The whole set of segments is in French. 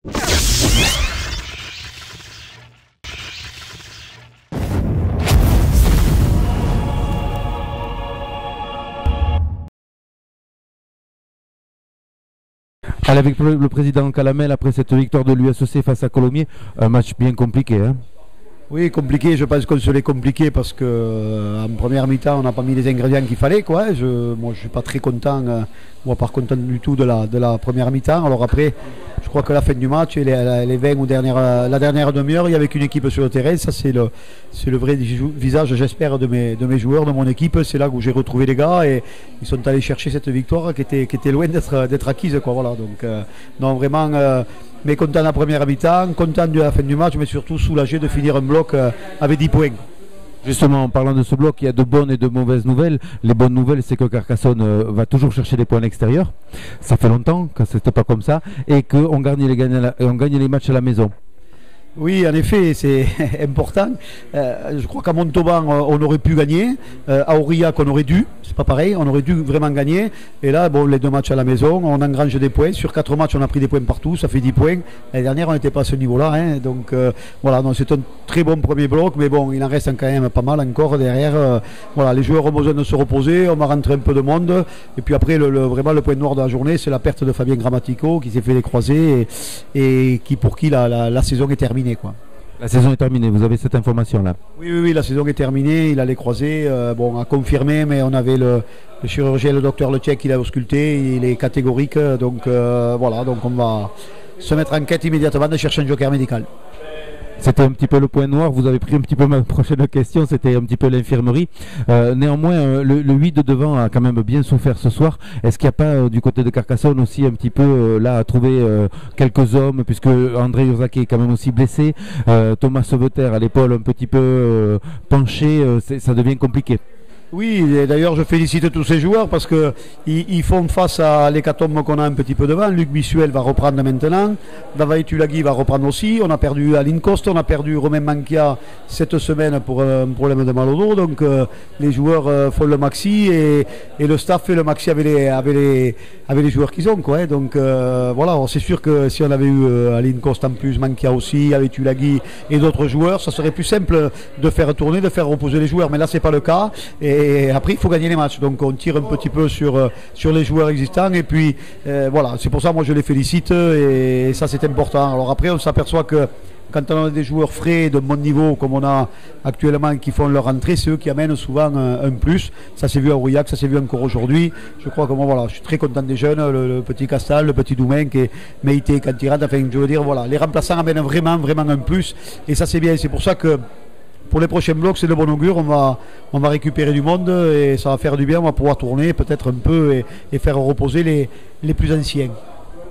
Allez, avec le président Calamel, après cette victoire de l'USEC face à Colomiers, un match bien compliqué. Hein. Oui, compliqué, je pense qu'on se l'est compliqué parce qu'en première mi-temps, on n'a pas mis les ingrédients qu'il fallait. Moi, je ne suis pas très content, moi pas content du tout de la première mi-temps. Alors après, je crois que la fin du match, et les 20 ou la dernière demi-heure, il n'y avait qu'une équipe sur le terrain. Ça, c'est le vrai visage, j'espère, de mes joueurs, de mon équipe. C'est là où j'ai retrouvé les gars et ils sont allés chercher cette victoire qui était loin d'être acquise. Voilà. Donc, non, vraiment... mais content de la première mi-temps, content de la fin du match, mais surtout soulagé de finir un bloc avec 10 points. Justement, en parlant de ce bloc, il y a de bonnes et de mauvaises nouvelles. Les bonnes nouvelles, c'est que Carcassonne va toujours chercher des points à l'extérieur. Ça fait longtemps que ce n'était pas comme ça. Et qu'on gagne les matchs à la maison. Oui, en effet, c'est important. Je crois qu'à Montauban, on aurait pu gagner. À Aurillac, on aurait dû. C'est pas pareil, on aurait dû vraiment gagner. Et là, bon, les 2 matchs à la maison, on engrange des points. Sur 4 matchs, on a pris des points partout, ça fait 10 points. L'année dernière, on n'était pas à ce niveau-là. Hein. Donc voilà, c'est un très bon premier bloc, mais bon, il en reste quand même pas mal encore derrière. Voilà, les joueurs ont besoin de se reposer, on va rentrer un peu de monde. Et puis après, vraiment, le point noir de la journée, c'est la perte de Fabien Grammatico qui s'est fait les croisés et pour qui la saison est terminée. Quoi. La saison est terminée, vous avez cette information-là? Oui, la saison est terminée, il a les croisés, à confirmer, mais on avait le chirurgien, le docteur Leclerc qui l'a ausculté, il est catégorique, donc voilà, donc on va se mettre en quête immédiatement de chercher un joker médical. C'était un petit peu le point noir, vous avez pris un petit peu ma prochaine question, c'était un petit peu l'infirmerie. Néanmoins, le 8 de devant a quand même bien souffert ce soir. Est-ce qu'il n'y a pas du côté de Carcassonne aussi un petit peu là à trouver quelques hommes, puisque André Urzaki est quand même aussi blessé, Thomas Sauveter à l'épaule un petit peu penché, ça devient compliqué. Oui, et d'ailleurs je félicite tous ces joueurs parce qu'ils font face à l'hécatombe qu'on a un petit peu devant. Luc Bissuel va reprendre maintenant, Davaï Tulagi va reprendre aussi. On a perdu Aline Coste, on a perdu Romain Manquia cette semaine pour un problème de mal au dos. Donc les joueurs font le maxi et le staff fait le maxi avec les joueurs qu'ils ont. Quoi, hein. Donc voilà, c'est sûr que si on avait eu Aline Coste en plus, Manquia aussi, avec Tulagi et d'autres joueurs, ça serait plus simple de faire tourner, de faire reposer les joueurs. Mais là c'est pas le cas. Et après, il faut gagner les matchs. Donc, on tire un petit peu sur les joueurs existants. Et puis, voilà, c'est pour ça, moi, je les félicite. Et ça, c'est important. Alors, après, on s'aperçoit que quand on a des joueurs frais de bon niveau, comme on a actuellement, qui font leur entrée, c'est eux qui amènent souvent un plus. Ça s'est vu à Aurillac, ça s'est vu encore aujourd'hui. Je crois que moi, voilà, je suis très content des jeunes, le petit Castal, le petit Doumain, qui est Meïté, Cantirade. Enfin, je veux dire, voilà, les remplaçants amènent vraiment un plus. Et ça, c'est bien. C'est pour ça que pour les prochains blocs, c'est de bon augure, on va récupérer du monde et ça va faire du bien, on va pouvoir tourner peut-être un peu et faire reposer les plus anciens.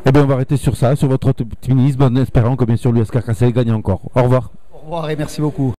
Eh bien on va arrêter sur ça, sur votre optimisme, en espérant que bien sûr l'US Carcassonne gagne encore. Au revoir. Au revoir et merci beaucoup.